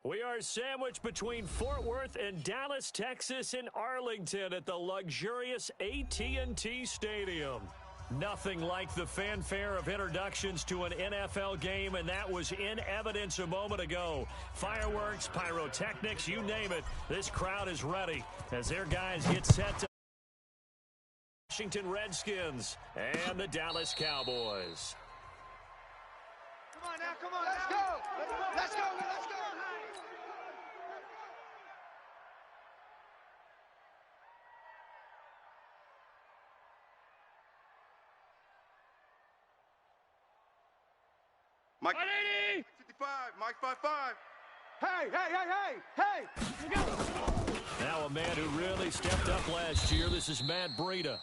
We are sandwiched between Fort Worth and Dallas, Texas, in Arlington at the luxurious AT&T Stadium. Nothing like the fanfare of introductions to an NFL game, and that was in evidence a moment ago. Fireworks, pyrotechnics, you name it. This crowd is ready as their guys get set to Washington Redskins and the Dallas Cowboys. Come on now, come on. Let's go. Let's go. Let's go. Mike 55, Mike 55. Hey. Now a man who really stepped up last year. This is Matt Breida.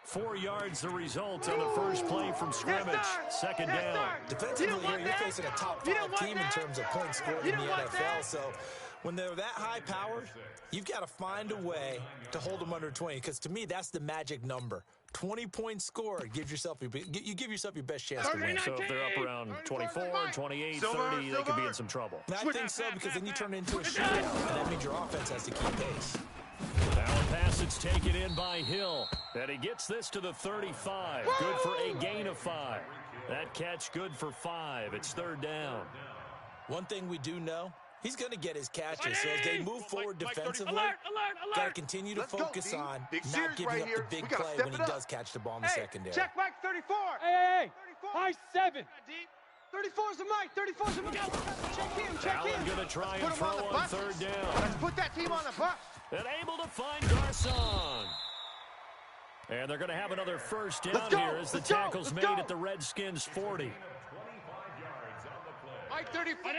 4 yards the result on the first play from scrimmage. Second down. Defensively here, you're facing a top 5 team in terms of points scored in the NFL. So when they're that high powered, you've got to find a way to hold them under 20. Because to me, that's the magic number. 20 points scored. You give yourself your best chance to win. So if they're up around 24, 28, 30, they could be in some trouble. And I think so, because then you turn it into a shootout, and that means your offense has to keep pace. Now a pass that's taken in by Hill. And he gets this to the 35. Good for a gain of 5. That catch good for 5. It's third down. One thing we do know, he's going to get his catches. So as they move forward defensively, got to continue to focus on not giving up the big play when he does catch the ball in the secondary. Check Mike 34. Hey. High 7. 34's the Mike. 34's the Mike. Check him. Allen going to try and throw on third down. Let's put that team on the bus. And able to find Garcon. And they're going to have another first down here as the tackle's made at the Redskins 40. Mike 34.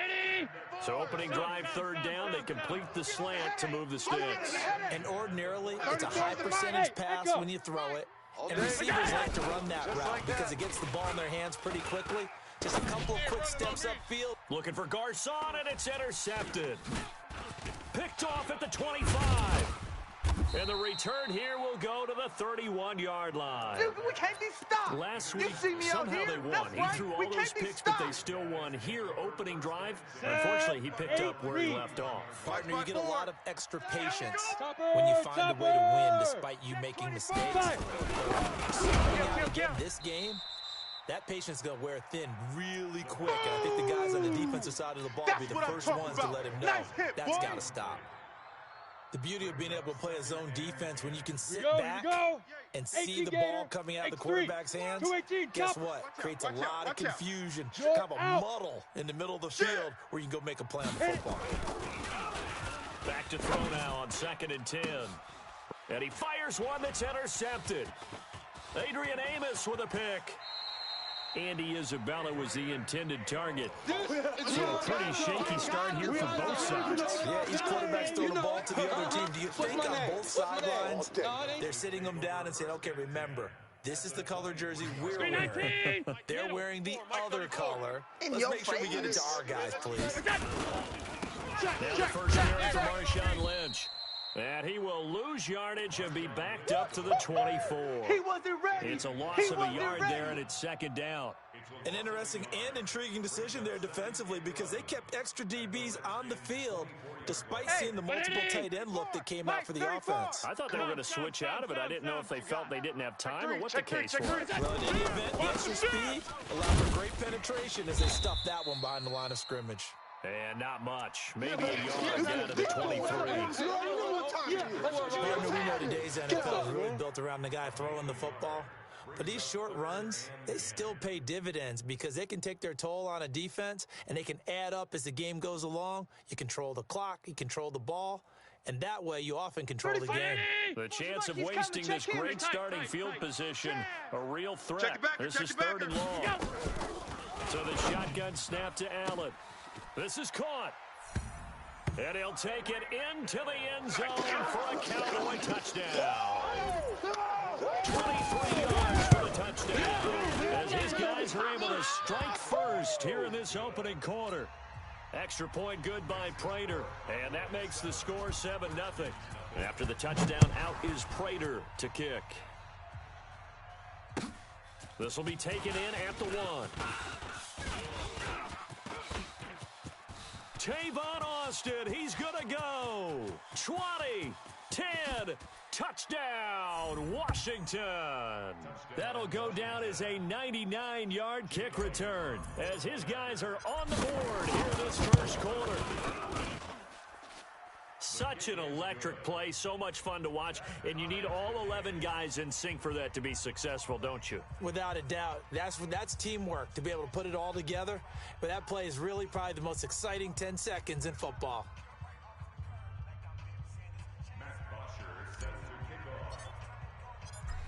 So opening drive third down, they complete the slant to move the sticks. And ordinarily, it's a high percentage pass when you throw it. And receivers like to run that route because it gets the ball in their hands pretty quickly. Just a couple of quick steps upfield. Looking for Garcon, and it's intercepted. Picked off at the 25. And the return here will go to the 31-yard line. Dude, we can't be stopped. Last week, somehow they won. He threw all those picks, but they still won. Here, opening drive, unfortunately, he picked up where he left off. Partner, you get a lot of extra patience when you find a way to win despite you making mistakes. Again, this game, that patience is going to wear thin really quick. And I think the guys on the defensive side of the ball will be the first ones to let him know that's got to stop. The beauty of being able to play a zone defense when you can sit back and see the ball coming out of the quarterback's hands, guess what? Creates a lot of confusion, kind of a muddle in the middle of the field where you can go make a play on the football. Back to throw now on 2nd and 10. And he fires one that's intercepted. Adrian Amos with a pick. Andy Isabella was the intended target. So a pretty shaky start here for both sides. Yeah, each quarterback's throwing the ball to the other team. Do you think on both sidelines they're sitting them down and saying, okay, remember, this is the color jersey we're wearing. They're wearing the other color. Let's make sure we get it to our guys, please. Now the first carry for Marshawn Lynch. And he will lose yardage and be backed up to the 24. He wasn't ready. It's a loss of a yard there, and it's second down. An interesting and intriguing decision there defensively because they kept extra DBs on the field despite seeing the multiple tight end look that came out for the offense. I thought they were going to switch out of it. I didn't know if they felt they didn't have time or what the case was. Well, in any event, the extra speed allowed for great penetration as they stuffed that one behind the line of scrimmage. And not much. Maybe a yard down to the 23. We know today's NFL is really built around the guy throwing the football. But these short runs, they still pay dividends because they can take their toll on a defense and they can add up as the game goes along. You control the clock, you control the ball, and that way you often control the game. The chance of wasting this great starting field position, a real threat. This is third and long. So the shotgun snap to Allen. This is caught. And he'll take it into the end zone for a Cowboy touchdown. 23 yards for the touchdown. As his guys are able to strike first here in this opening quarter. Extra point good by Prater. And that makes the score 7-0. After the touchdown, out is Prater to kick. This will be taken in at the 1. Tavon Austin, he's going to go. 20, 10, touchdown, Washington. That'll go down as a 99-yard kick return as his guys are on the board here this first quarter. Such an electric play, so much fun to watch, and you need all 11 guys in sync for that to be successful, don't you? Without a doubt. That's teamwork, to be able to put it all together. But that play is really probably the most exciting 10 seconds in football.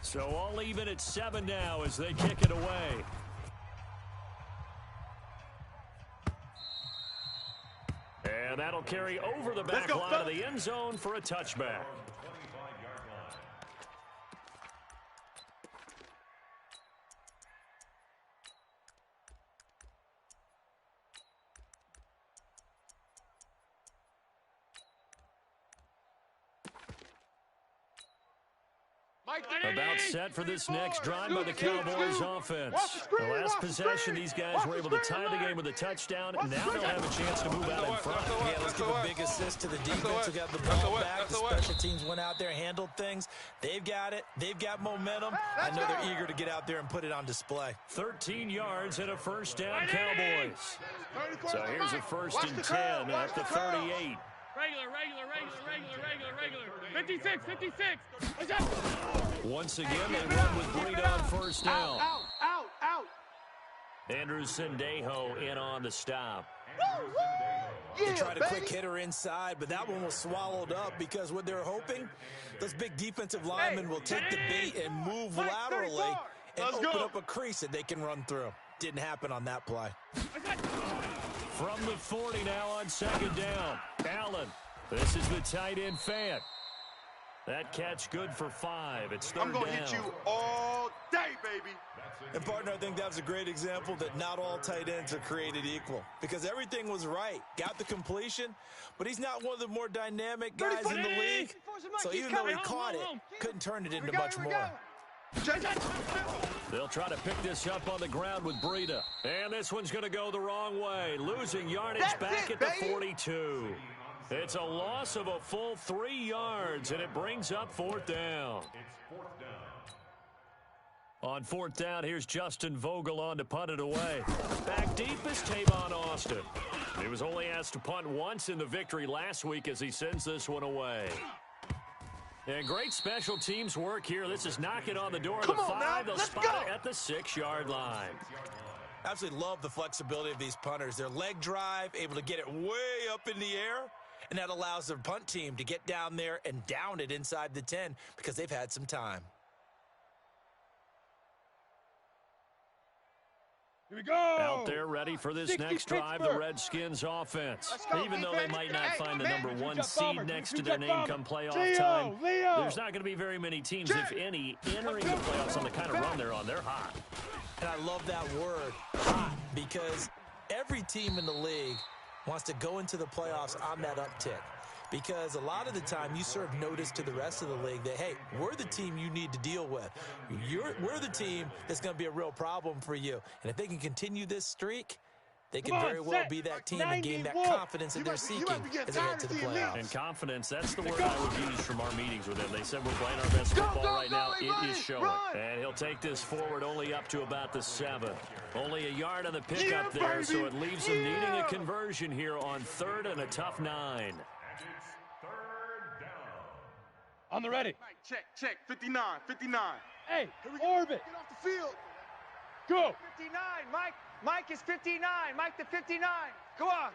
So all even at 7 now as they kick it away. And that'll carry over the back line of the end zone for a touchback. About set for this next drive by the Cowboys offense. The last possession, these guys were able to tie the game with a touchdown, and now they'll have a chance to move out in front. Yeah, let's give a big assist to the defense who got the ball back. The special teams went out there, handled things. They've got it. They've got momentum. I know they're eager to get out there and put it on display. 13 yards and a first down, Cowboys. So here's a 1st and 10 at the 38. Regular. 56. Once again, they run with Breida on first down. Out. Andrew Sendejo in on the stop. They tried a quick hitter inside, but that one was swallowed up because what they're hoping, those big defensive linemen will take the bait and move laterally and open up a crease that they can run through. Didn't happen on that play. From the 40 now on 2nd down. Allen. This is the tight end Fant. That catch good for 5. It's 3rd down. I'm going to hit you all day, baby. And, partner, I think that was a great example that not all tight ends are created equal because everything was right. Got the completion, but he's not one of the more dynamic guys in the league. So even though he caught it, couldn't turn it into much more. They'll try to pick this up on the ground with Breida. And this one's going to go the wrong way. Losing yardage back at the 42. It's a loss of a full 3 yards, and it brings up 4th down. On 4th down, here's Justin Vogel on to punt it away. Back deep is Tavon Austin. He was only asked to punt once in the victory last week as he sends this one away. And great special teams work here. This is knocking on the door of the 5. They'll spot it at the 6-yard line. Absolutely love the flexibility of these punters. Their leg drive, able to get it way up in the air, and that allows their punt team to get down there and down it inside the 10 because they've had some time. Here we go. Out there ready for this next drive, the Redskins offense. Even though they might not find the number 1 seed next to their name come playoff time, there's not going to be very many teams, if any, entering the playoffs on the kind of run they're on. They're hot. And I love that word, hot, because every team in the league wants to go into the playoffs on that uptick. Because a lot of the time you serve notice to the rest of the league that, hey, we're the team you need to deal with. We're the team that's going to be a real problem for you. And if they can continue this streak, they can very well be that team and gain that confidence that they're seeking as they head to the playoffs. And confidence, that's the word I would use from our meetings with them. They said we're playing our best football right now. It is showing. And he'll take this forward only up to about the 7. Only a yard on the pickup there, so it leaves them needing a conversion here on 3rd and a tough 9. On the ready. Check. 59. Hey, orbit. Get off the field. Go. 59, Mike. Mike is 59. Mike the 59. Come on.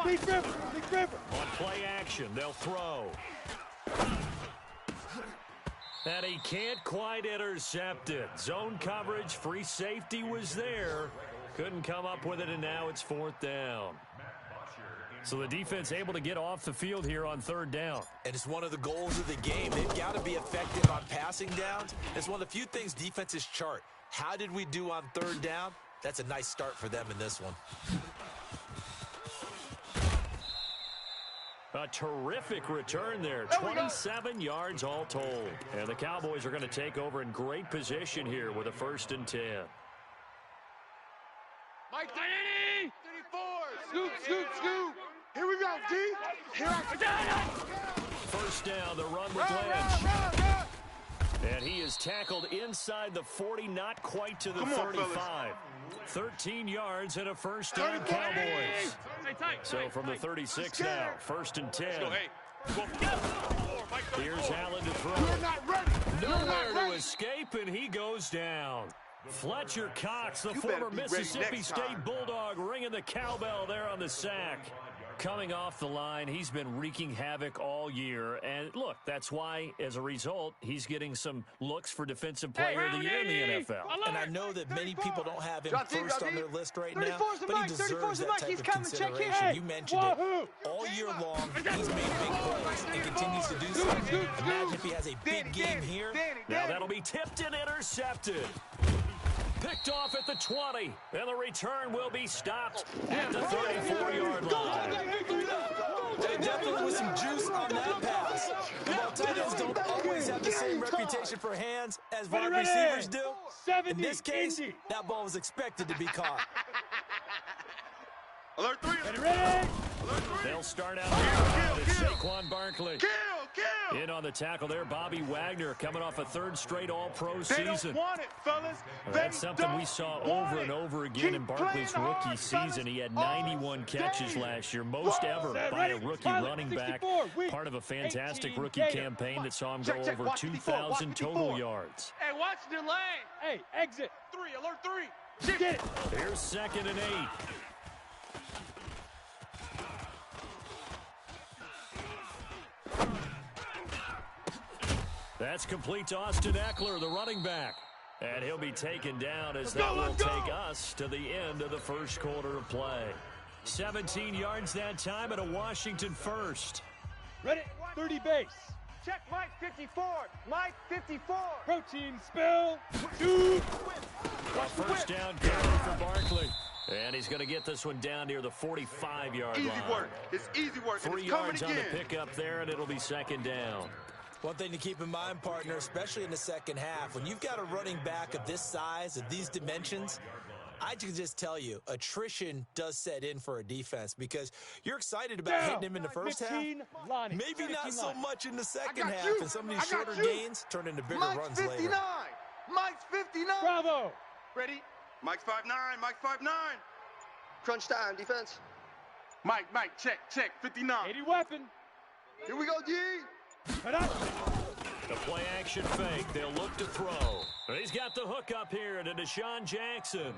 Big River. On play action, they'll throw. And he can't quite intercept it. Zone coverage, free safety was there. Couldn't come up with it, and now it's 4th down. So the defense able to get off the field here on 3rd down. And it's one of the goals of the game. They've got to be effective on passing downs. It's one of the few things defenses chart. How did we do on 3rd down? That's a nice start for them in this one. A terrific return there. 27 yards all told. And the Cowboys are going to take over in great position here with a 1st and 10. Mike 34. Scoop. Here we go, D. Here I go. First down, the run with Lynch. And he is tackled inside the 40, not quite to the 35. 13 yards and a first down, Cowboys. So from the 36 now, 1st and 10. Here's Allen to throw. Nowhere to escape, and he goes down. Fletcher Cox, the former Mississippi State Bulldog, ringing the cowbell there on the sack. Coming off the line, he's been wreaking havoc all year. And look, that's why, as a result, he's getting some looks for Defensive Player of the Year in the NFL. And I know that many people don't have him first on their list right now, but he deserves that type of consideration. You mentioned it. All year long, he's made big plays and continues to do so. Imagine if he has a big game here. Now that'll be tipped and intercepted. Picked off at the 20, and the return will be stopped at the 34-yard line. There definitely was some juice on that pass. While tight ends don't always have the same reputation for hands as wide receivers do, in this case, that ball was expected to be caught. Alert 3. Ready? They'll start out here. It's Saquon Barkley. In on the tackle there, Bobby Wagner coming off a 3rd straight All-Pro season. That's something we saw over and over again in Barkley's rookie season. He had 91 catches last year, most ever by a rookie running back. Part of a fantastic rookie campaign that saw him go over 2,000 total yards. Hey, watch the lane. Hey, exit. 3, alert 3. Get it. Here's 2nd and 8. That's complete to Austin Eckler, the running back. And he'll be taken down as that will take us to the end of the first quarter of play. 17 yards that time and a Washington first. Ready? 30 base. Check Mike 54. Mike 54. Protein spill. Shoot. A first down carry for Barkley. And he's going to get this one down near the 45-yard line. Easy work. It's easy work. 3 yards on the pickup there, and it'll be 2nd down. One thing to keep in mind, partner, especially in the second half, when you've got a running back of this size, of these dimensions, I can just tell you, attrition does set in for a defense because you're excited about hitting him in the first half. Maybe not so much in the second half, and some of these shorter gains turn into bigger runs later. Mike's 59. Bravo. Ready? Mike's 5'9". Mike's 5'9". Crunch time, defense. Mike, check, 59. 80 weapon. Here we go, D. The play action fake. They'll look to throw. He's got the hook up here to Deshaun Jackson.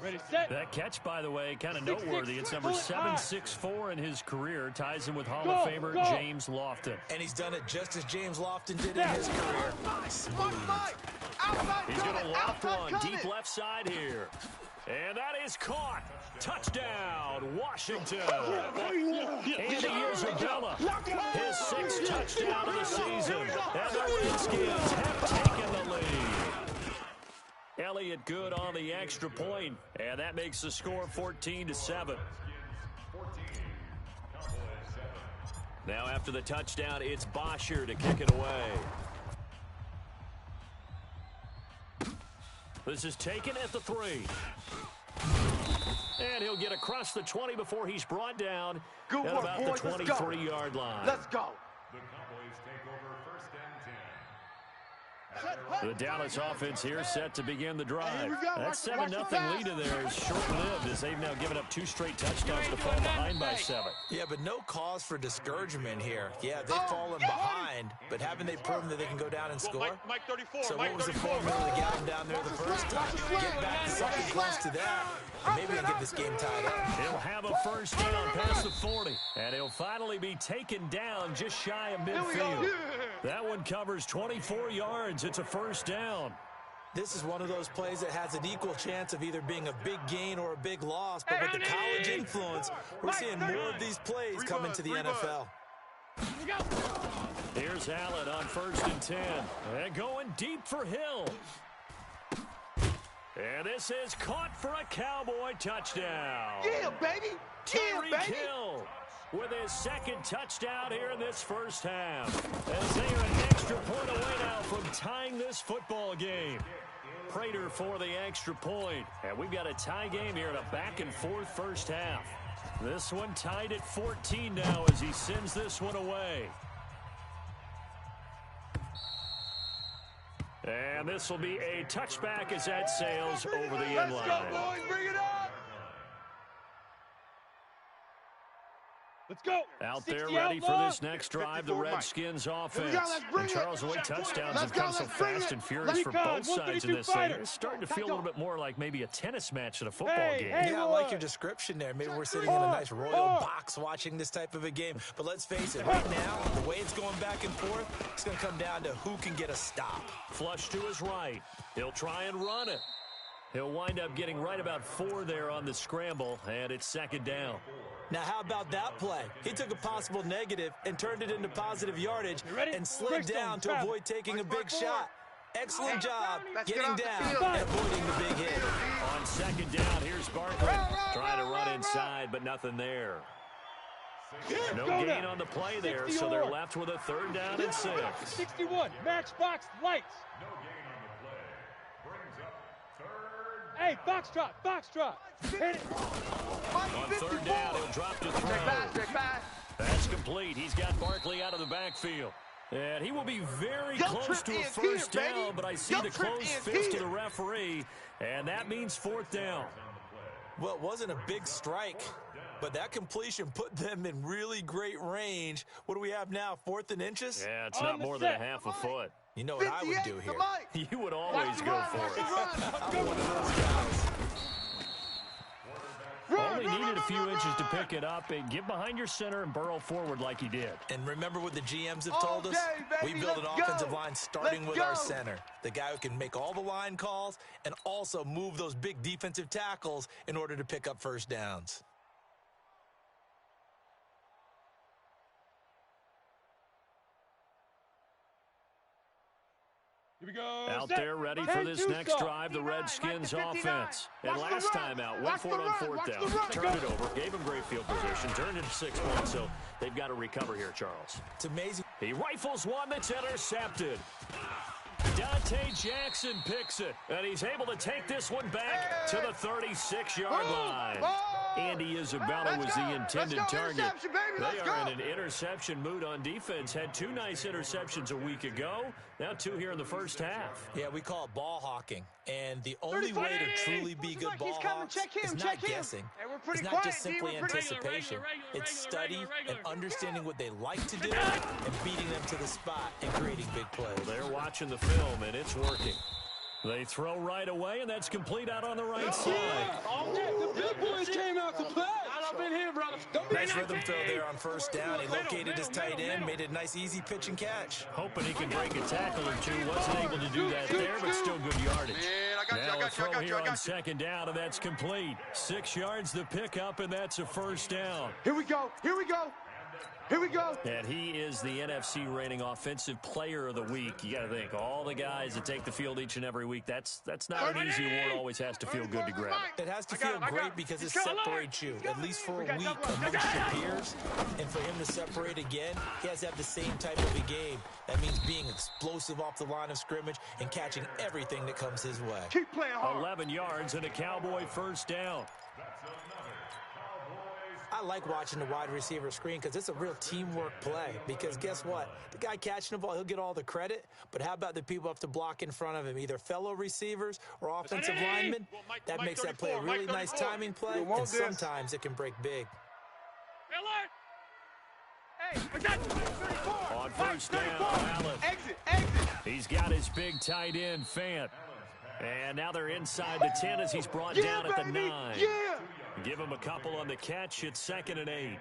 Ready, set. That catch, by the way, kind of noteworthy. It's number 764 in his career. Ties him with Hall of Famer James Lofton. And he's done it just as James Lofton did in his career. He's going to loft one deep left side here. And that is caught. Touchdown, Washington. Andy Isabella, his 6th touchdown of the season. And the Redskins have taken the lead. Elliott good on the extra point, and that makes the score 14-7. Now after the touchdown, it's Bosher to kick it away. This is taken at the 3. And he'll get across the 20 before he's brought down at about the 23-yard line. Let's go. The Dallas offense here set to begin the drive. That 7-0 lead in there is short-lived as they've now given up 2 straight touchdowns to fall behind by 7. Yeah, but no cause for discouragement here. Yeah, they've fallen behind, but haven't they proven that they can go down and score? Mike 34. So what was the formula to get them down there the first time? Get back to something close to that, and maybe they'll get this game tied up. He'll have a first down past the 40, and he'll finally be taken down just shy of midfield. That one covers 24 yards. It's a first down. This is one of those plays that has an equal chance of either being a big gain or a big loss, but with the college influence, we're seeing more of these plays come into the NFL. Here's Allen on 1st and 10, and going deep for Hill. And this is caught for a Cowboy touchdown. Yeah, baby. Tyreek Hill with his 2nd touchdown here in this first half. As they are an extra point away now from tying this football game. Prater for the extra point. And we've got a tie game here in a back-and-forth first half. This one tied at 14 now as he sends this one away. And this will be a touchback as that sails over the end line. Let's go, boys. Bring it up. Let's go. Out there ready for this next drive, the Redskins offense. And Charles, the way touchdowns have come so fast and furious for both sides in this thing, it's starting to feel a little bit more like maybe a tennis match at a football game. Yeah, I like your description there. Maybe we're sitting in a nice royal box watching this type of a game. But let's face it, right now, the way it's going back and forth, it's going to come down to who can get a stop. Flush to his right. He'll try and run it. He'll wind up getting right about 4 there on the scramble, and it's second down. Now, how about that play? He took a possible negative and turned it into positive yardage and slid down to avoid taking a big shot. Excellent job getting down and avoiding the big hit. On second down, here's Barkley trying to run inside, but nothing there. No gain on the play there, so they're left with a 3rd down and 6. 61, matchbox lights. Hey, foxtrot, foxtrot. Hit it. On 3rd down, he'll drop to throw. That's complete. He's got Barkley out of the backfield. And he will be very close to a 1st down, but I see the closed fist of the referee, and that means 4th down. Well, it wasn't a big strike, but that completion put them in really great range. What do we have now, 4th and inches? Yeah, it's not more than a half a foot. You know what I would do here? You would always go for it. I'm one of those guys. Only needed a few inches to pick it up and get behind your center and burrow forward like he did. And remember what the GMs have told us? We build an offensive line starting with our center. The guy who can make all the line calls and also move those big defensive tackles in order to pick up 1st downs. Here we go. Out there ready for this next drive, the Redskins offense. And last time out, went for it on 4th down. Turned it over, gave him great field position, turned it to 6 points, so they've got to recover here, Charles. It's amazing. He rifles one that's intercepted. Dante Jackson picks it, and he's able to take this one back to the 36-yard line. Andy Isabella was the intended target. They are in an interception mood on defense. Had 2 nice interceptions a week ago. Now 2 here in the first half. Yeah, we call it ball hawking. And the only way to truly be good ball hawks is not guessing. It's not just simply anticipation. It's study and understanding what they like to do and beating them to the spot and creating big plays. They're watching the film, and it's working. They throw right away, and that's complete out on the right side. The big boys came out to play. I've been here, brother. Nice rhythm throw there on 1st down. He located his tight end, made it a nice, easy pitch and catch. Hoping he can break a tackle or 2. Wasn't able to do that there, but still good yardage. Now a throw here on 2nd down, and that's complete. 6 yards the pickup, and that's a 1st down. Here we go. Here we go. Here we go. And he is the NFC reigning offensive player of the week. You got to think, all the guys that take the field each and every week, that's not an easy award. Always has to feel good to grab it. It has to feel great because it separates you, at least for a week, amongst your peers. And for him to separate again, he has to have the same type of a game. That means being explosive off the line of scrimmage and catching everything that comes his way. Keep playing hard. 11 yards and a Cowboy 1st down. I like watching the wide receiver screen because it's a real teamwork play. Because guess what? The guy catching the ball, he'll get all the credit. But how about the people have to block in front of him, either fellow receivers or offensive linemen? That makes that play a really nice timing play, and sometimes it can break big. On 1st down, Allen. Exit. He's got his big tight end, Fant. And now they're inside the 10 as he's brought down at the 9. Give him a couple on the catch. It's 2nd and 8.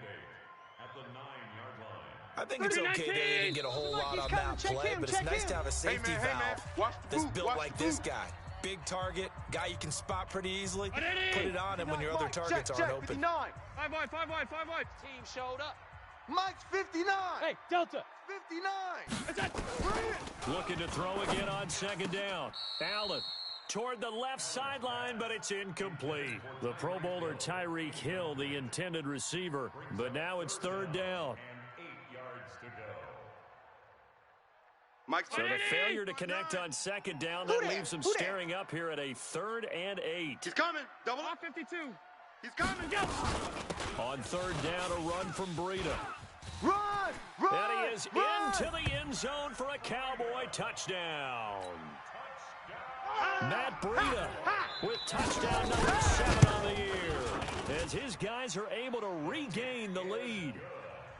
I think it's okay that they didn't get a whole lot on that play, but it's nice to have a safety valve that's built like this guy. Big target, guy you can spot pretty easily. Put it on him when your other targets aren't open. 59. 5 wide. Team showed up. Mike's 59. Hey, Delta. 59. Looking to throw again on 2nd down. Allen toward the left sideline, but it's incomplete. The Pro Bowler Tyreek Hill, the intended receiver, but now it's 3rd down. So the failure to connect on 2nd down, that leaves them staring up here at a 3rd and 8. He's coming. Double up. 52. He's coming. On third down, a run from Breida. Run! And he is into the end zone for a Cowboy touchdown. Matt Breida with touchdown number 7 on the year, as his guys are able to regain the lead.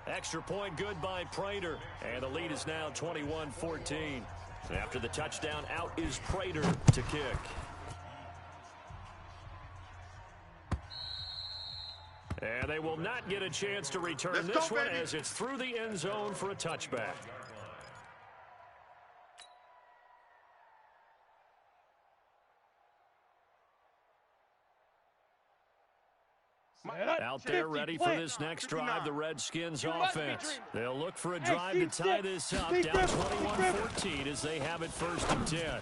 Extra point good by Prater, and the lead is now 21-14. After the touchdown, out is Prater to kick. And they will not get a chance to return this one as it's through the end zone for a touchback. Out there ready for this next drive, the Redskins offense. They'll look for a drive to tie this up, down 21-14 as they have it 1st and 10.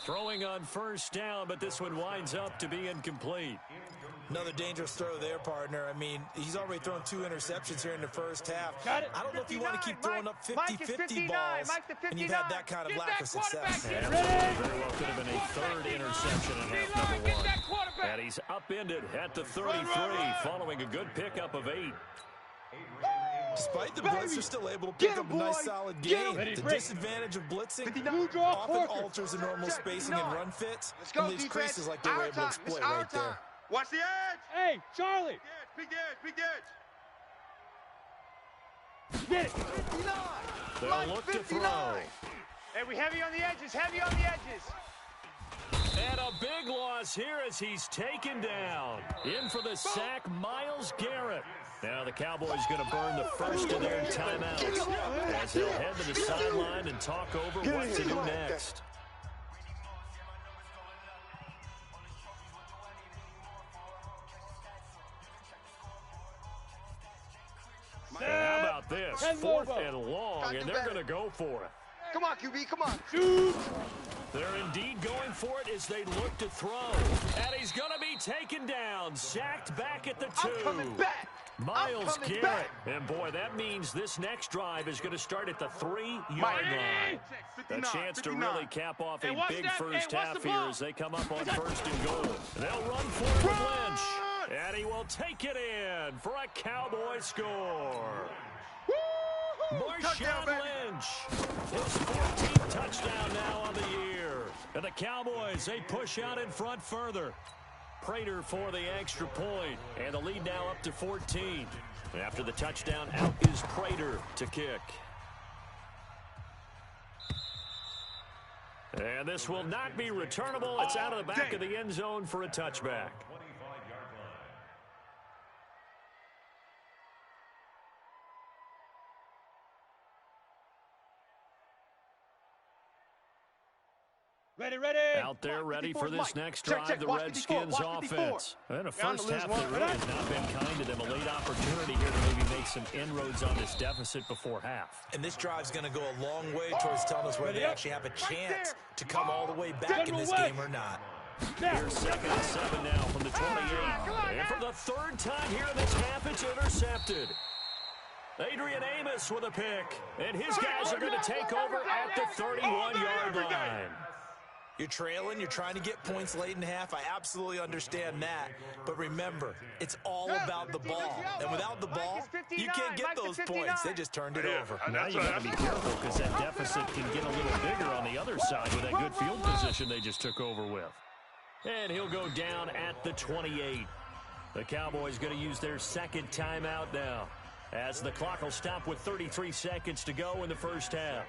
Throwing on first down, but this one winds up to be incomplete. Another dangerous throw there, partner. I mean, he's already thrown 2 interceptions here in the first half. I don't know if you want to keep throwing up 50-50 balls, and you've had that kind of lack of success. And very well could have been a 3rd interception in half number 1. And he's upended at the 33, following a good pickup of 8. Despite the blitz, they're still able to pick up a nice solid gain. The disadvantage of blitzing often alters the normal spacing and run fits, and leaves creases like they were able to exploit right there. Watch the edge! Hey, Charlie! Big edge, big edge! Get it! They'll look to throw. Hey, we heavy on the edges, heavy on the edges. And a big loss here as he's taken down. In for the sack, Myles Garrett. Now the Cowboys going to burn the first of their timeouts as they'll head to the sideline and talk over what to do next. How about this? 4th and long, and they're going to go for it. Come on, QB, come on. Shoot! They're indeed going for it as they look to throw. And he's going to be taken down, sacked back at the 2. I'm coming back. Myles Garrett. And, boy, that means this next drive is going to start at the 3-yard line. A chance to really cap off a big first half here as they come up on 1st and goal. They'll run for it with Lynch. And he will take it in for a Cowboy score. Marshawn Lynch, his 14th touchdown now on the year. And the Cowboys, they push out in front further. Prater for the extra point, and the lead now up to 14. After the touchdown, out is Prater to kick. And this will not be returnable. It's out of the back of the end zone for a touchback. Ready. Out there ready for this next drive, the Redskins offense. And a first half that really has not been kind to them. A late opportunity here to maybe make some inroads on this deficit before half. And this drive's going to go a long way towards telling us whether they actually have a chance to come all the way back in this game or not. Here's 2nd and 7 now from the 28. And for the 3rd time here in this half, it's intercepted. Adrian Amos with a pick. And his guys are going to take over at the 31-yard line. You're trailing, you're trying to get points late in half. I absolutely understand that. But remember, it's all about the ball. And without the ball, you can't get those points. They just turned it over. Now you got to be careful because that deficit can get a little bigger on the other side with that good field position they just took over with. And he'll go down at the 28. The Cowboys going to use their 2nd timeout now, as the clock will stop with 33 seconds to go in the first half.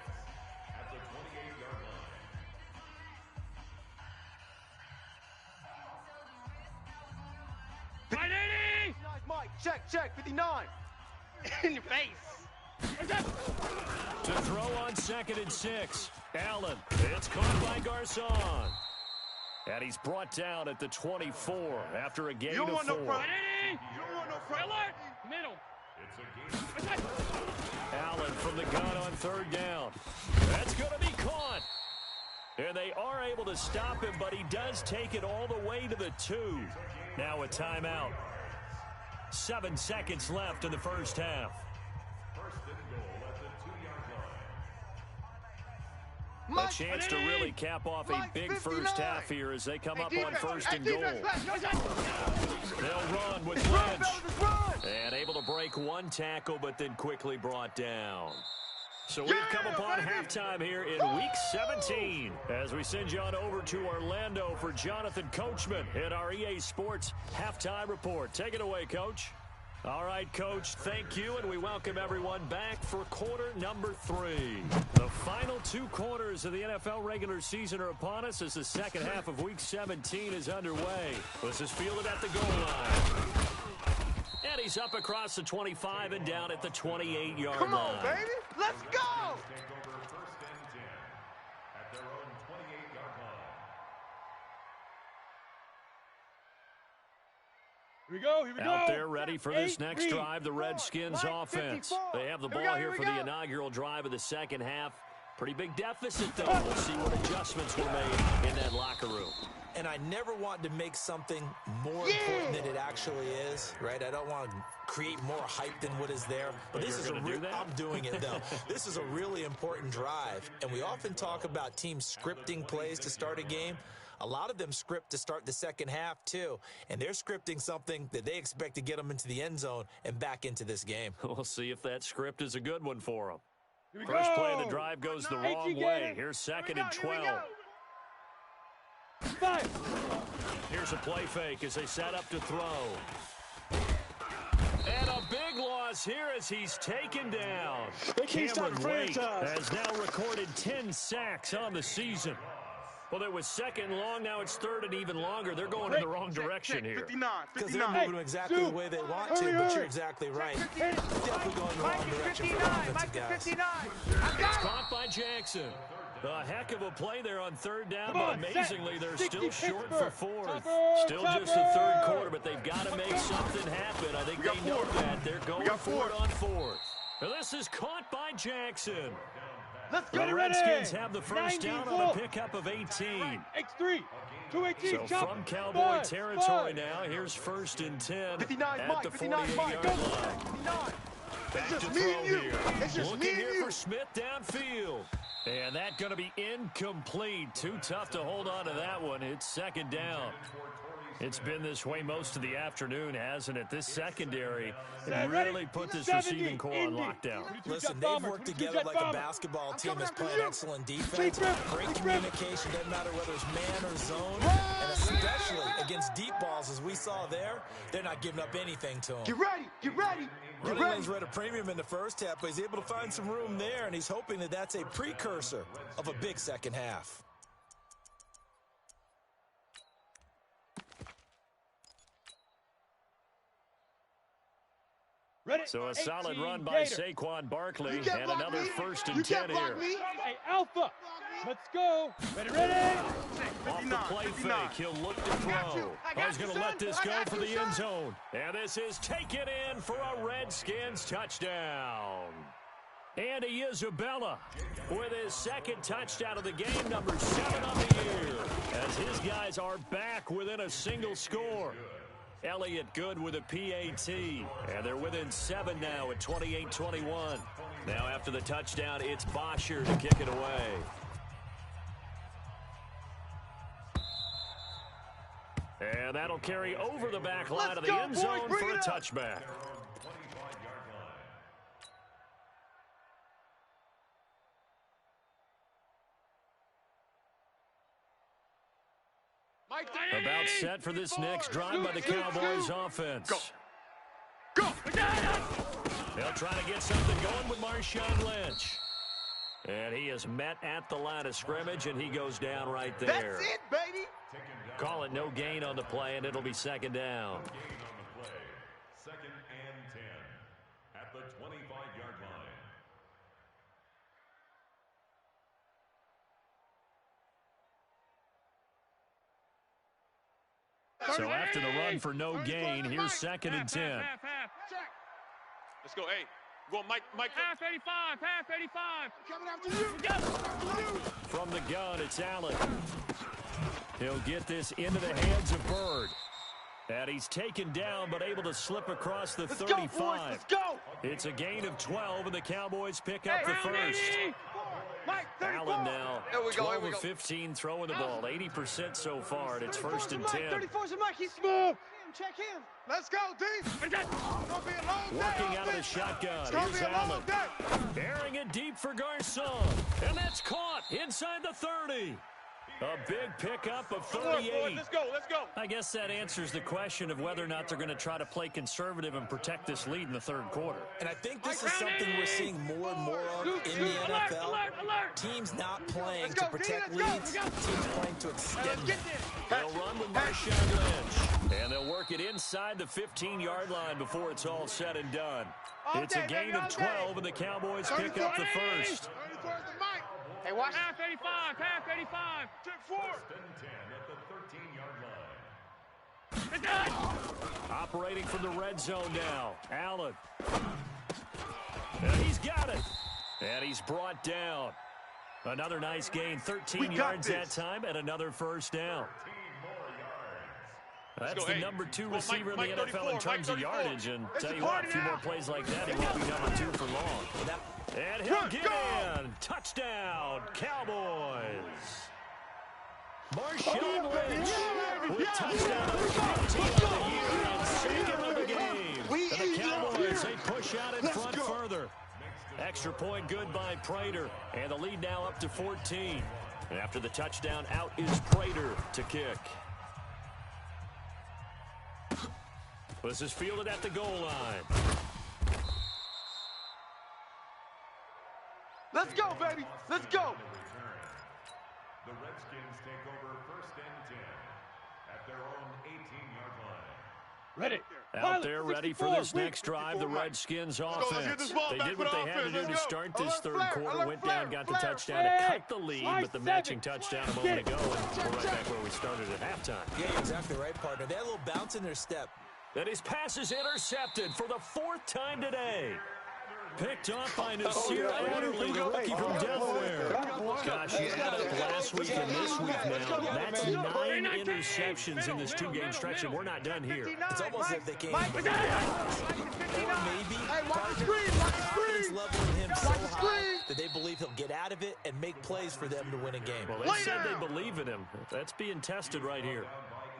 Mike, check, 59. In your face. To throw on 2nd and 6. Allen, it's caught by Garcon. And he's brought down at the 24 after a gain of 4. You don't want no front. Middle. Allen from the gun on 3rd down. That's going to be caught. And they are able to stop him, but he does take it all the way to the 2. Now a timeout. 7 seconds left in the first half. A chance to really cap off a big first half here as they come up on first and goal. They'll run with Lynch. And able to break one tackle, but then quickly brought down. So we've come upon halftime here in Week 17 as we send you on over to Orlando for Jonathan Coachman in our EA Sports Halftime Report. Take it away, Coach. All right, Coach, thank you, and we welcome everyone back for quarter number 3. The final 2 quarters of the NFL regular season are upon us as the second half of Week 17 is underway. This is fielded at the goal line. And he's up across the 25 and down at the 28-yard line. Come on, baby. Let's go. Here we go, here we go. Out there ready for this next drive, the Redskins offense. They have the ball here for the inaugural drive of the second half. Pretty big deficit, though. We'll see what adjustments were made in that locker room. And I never want to make something more important than it actually is, right? I don't want to create more hype than what is there. But this is I'm doing it, though. This is a really important drive. And we often talk about teams scripting plays to start a game. A lot of them script to start the second half, too. And they're scripting something that they expect to get them into the end zone and back into this game. We'll see if that script is a good one for them. First play of the drive goes the wrong way. Here's second and 12. Here's a play fake as they set up to throw. And a big loss here as he's taken down. Cameron Wake has now recorded 10 sacks on the season. Well, it was second and long. Now it's third and even longer. They're going in the wrong direction here. Because they're moving them exactly the way they want to, but you're exactly right. Definitely going in the wrong direction for the offensive guys. It's caught by Jackson. A heck of a play there on third down, but amazingly, they're still short for fourth. Still just the third quarter, but they've got to make something happen. I think they know that. They're going for it on fourth. Now, this is caught by Jackson. Let's go. The Redskins have the first down on a pickup of 18. X3. 218. So from Cowboy territory now, here's first and 10 at the 48-yard line. Back to throw here. Looking here for Smith downfield. And that's going to be incomplete. Too tough to hold on to that one. It's second down. It's been this way most of the afternoon, hasn't it? This secondary really put this receiving core on lockdown. Listen, they've worked together like a basketball team that's playing excellent defense. Great communication, doesn't matter whether it's man or zone. And especially against deep balls, as we saw there, they're not giving up anything to them. Get ready, get ready. Running read a premium in the first half, but he's able to find some room there, and he's hoping that that's a precursor of a big second half. So a solid run by Saquon Barkley and another first and 10 here. Hey, Alpha, let's go. Ready? Off the play fake, he'll look to throw. He's going to let this go for the end zone. And this is taken in for a Redskins touchdown. Andy Isabella with his second touchdown of the game, number 7 on the year, as his guys are back within a single score. Elliott Good with a PAT, and they're within 7 now at 28-21. Now after the touchdown, it's Bosher to kick it away. And that'll carry over the back line of the end zone for a touchback. About set for this next drive by the Cowboys offense. Go! They'll try to get something going with Marshawn Lynch. And he is met at the line of scrimmage, and he goes down right there. That's it, baby. Call it no gain on the play, and it'll be second down. Second and 10 at the 25-yard line. So after the run for no gain, here's second and 10. Let's go. Hey, go on, Mike. Half 85, half 85. Coming after you. From the gun, it's Allen. He'll get this into the hands of Bird. And he's taken down, but able to slip across the 35. Go, boys, let's go. It's a gain of 12, and the Cowboys pick up the first. Mike, 34. Allen now, Here we go, 12 here we of go. 15 throwing the ball, 80% so far, and it's 34's first a and Mike, 10. 34's a Mike. He's smooth. Check him. Let's go, D. It's gonna be a long day. Working out of the shotgun. It's gonna Here's be a Allen. long day. Airing it deep for Garcon. And that's caught inside the 30. A big pickup of 38. Let's go, let's go. I guess that answers the question of whether or not they're going to try to play conservative and protect this lead in the third quarter. And I think this is something we're seeing more and more of in the NFL. Teams not playing to protect leads, teams playing to extend them. They'll run with Marshawn Lynch. And they'll work it inside the 15-yard line before it's all said and done. It's a gain of 12, and the Cowboys pick up the first. 34's the Mike. Hey, watch. Half 85, half 85. Check 4. First and 10 at the 13-yard line. Operating from the red zone now. Allen. And he's got it. And he's brought down. Another nice gain. 13 yards that time and another first down. That's go, the hey. number 2 Come on, receiver in Mike the NFL in 34, terms of Mike 34. yardage. And It's tell a you what, party a few now. more plays like that, he won't be number 2 for long. And he'll get in. Touchdown, Cowboys. Marshawn Lynch with touchdown number 15 of the year and second of the game. And the Cowboys, they push out in front further. Extra point good by Prater. And the lead now up to 14. And after the touchdown, out is Prater to kick. This is fielded at the goal line. Let's go, baby. Let's go. The Redskins take over first and 10 at their own 18-yard line. Ready. Out there ready for this next drive, the Redskins offense. They did what they had to do to start this third quarter, went down, got the touchdown to cut the lead, but the matching touchdown a moment ago, and we're right back where we started at halftime. Yeah, you're exactly right, partner. They had a little bounce in their step. And his pass is intercepted for the 4th time today. Picked off by Nasir Adderley, the rookie from Delaware. Gosh, he had up last week and this week now. That's 9 interceptions in this 2-game stretch, and we're not done here. It's almost as if they can't Mike, even believe it. Or maybe confidence level in him so high that they believe he'll get out of it and make plays for them to win a game. Well, they said they believe in him. That's being tested right here.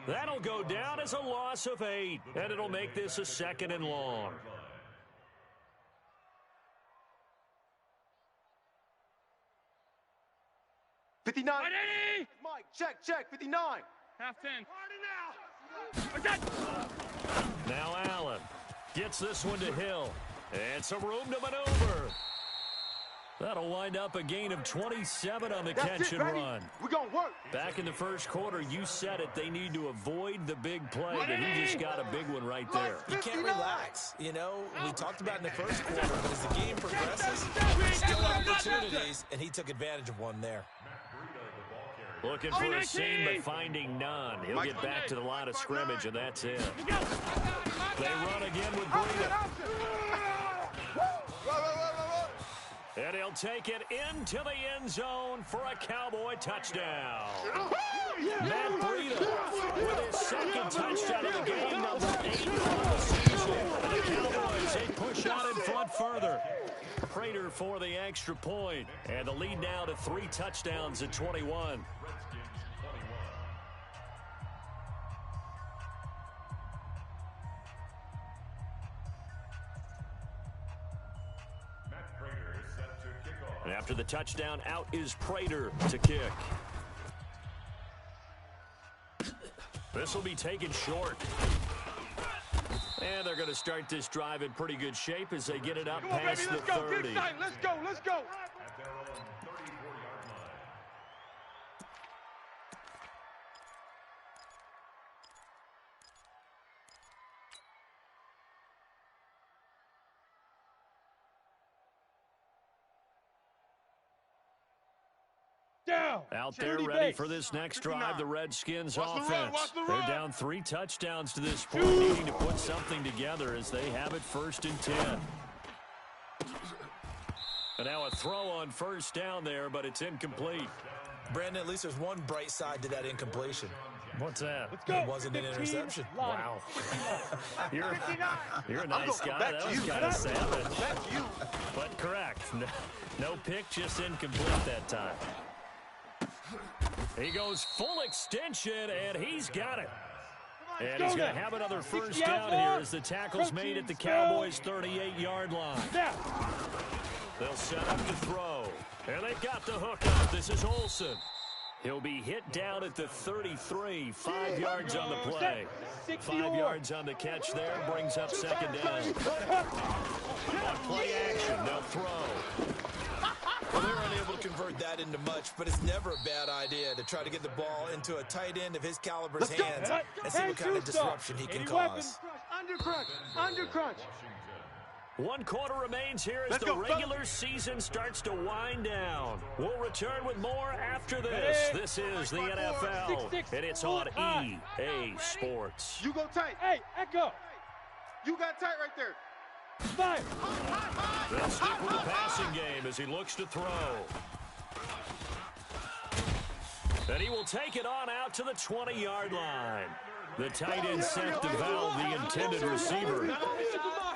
That'll go down as a loss of 8, and it'll make this a 2nd and long. '59. Ready? Mike, check. 59. Half 10. Now Allen gets this one to Hill. And some room to maneuver. That'll wind up a gain of 27 on the catch and run. We're going to work. Back in the first quarter, you said it. They need to avoid the big play, but he just got a big one right there. You can't relax. You know, we talked about in the first quarter, but as the game progresses, still opportunities, and he took advantage of one there. Looking for a seam, but finding none. He'll get back to the line of scrimmage, and that's it. They run again with Breida. And he'll take it into the end zone for a Cowboy touchdown. Matt Breida with his second touchdown of the game, number 8 on the season. And the Cowboys, they push out in front further. Prater for the extra point. And the lead now to 3 touchdowns at 21. And after the touchdown, out is Prater to kick. This will be taken short. And they're going to start this drive in pretty good shape as they get it up past the 30. Let's go. At their own 34-yard line. Down. Out there ready for this next drive, the Redskins offense. They're down 3 touchdowns to this point, needing to put something together as they have it 1st and 10. And now a throw on first down there, but it's incomplete. Brandon, at least there's one bright side to that incompletion. What's that? Let's go. It wasn't an interception. Wow. You're a nice guy. Back That to was you. kind of savage. Back to you. But correct. No pick, just incomplete that time. He goes full extension, and he's got it. And he's going to have another first down here as the tackle's made at the Cowboys' 38-yard line. They'll set up to throw. And they've got the hook up. This is Olsen. He'll be hit down at the 33, 5 yards on the play. 5 yards on the catch there, brings up second down. On play action, they'll throw. Well, they were unable to convert that into much, but it's never a bad idea to try to get the ball into a tight end of his caliber's hands and see what kind of disruption he can cause. Under crunch. Under crunch. 1 quarter remains here as the regular season starts to wind down. We'll return with more after this. This is the NFL, and it's on EA Sports. You go tight. Hey, Echo. You got tight right there. They'll stick with the passing game as he looks to throw. And he will take it on out to the 20-yard line. The tight end set to Val, the intended receiver.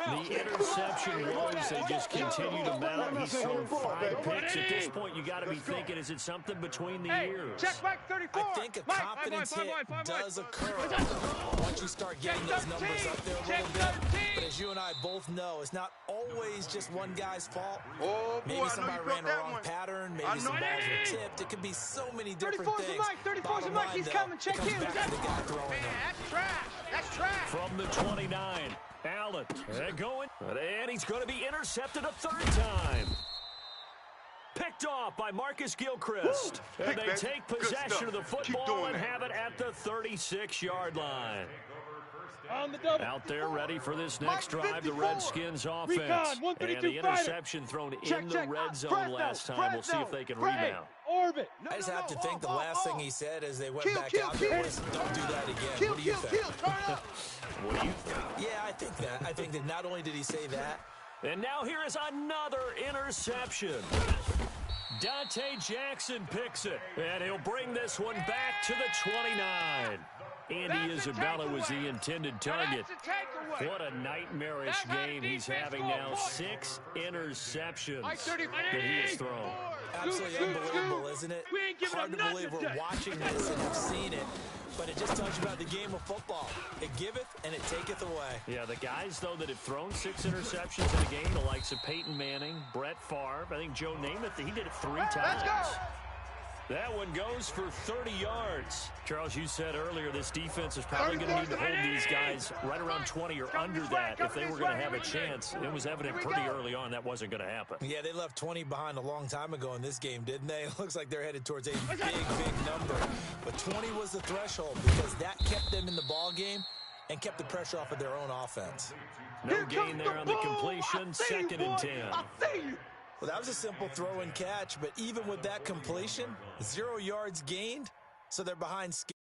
The interception woes, they just continue to mount. He's thrown 5 picks. At this point, you got to be thinking, is it something between the ears? Check back 34. I think a confidence hit does occur once you start getting those numbers up there a little bit. But as you and I both know, it's not always just one guy's fault. Maybe somebody ran a wrong pattern. Maybe some balls were tipped. It could be so many different things. 34's the mic. He's coming. Check in. Back to the guy throwing them. That's trash. That's trash. From the 29, Allen going, and he's going to be intercepted a 3rd time. Picked off by Marcus Gilchrist. And they take possession of the football and have it at the 36-yard line. On the double. Out there ready for this next drive, the Redskins offense. And the interception thrown in the red zone last time. We'll see if they can rebound. Orbit. I just have to think the last thing he said as they went back out there was, don't do that again. What do you think? What do you think? Yeah, I think that. I think that not only did he say that. And now here is another interception. Dante Jackson picks it, and he'll bring this one back to the 29. Andy Isabella was the intended target. What a nightmarish game he's having now. 6 interceptions that he has thrown. Absolutely unbelievable, isn't it? Hard to believe we're watching this and have seen it. But it just tells you about the game of football. It giveth and it taketh away. Yeah, the guys, though, that have thrown 6 interceptions in a game, the likes of Peyton Manning, Brett Favre, I think Joe Namath, he did it 3 times. Let's go. That one goes for 30 yards. Charles, you said earlier this defense is probably going to need to hold these guys right around 20 or under that if they were going to have a chance. It was evident pretty early on that wasn't going to happen. Yeah, they left 20 behind a long time ago in this game, didn't they? It looks like they're headed towards a big number. But 20 was the threshold because that kept them in the ball game and kept the pressure off of their own offense. No gain there on the completion, 2nd and 10. Well, that was a simple throw and catch, but even with that completion, 0 yards gained, so they're behind.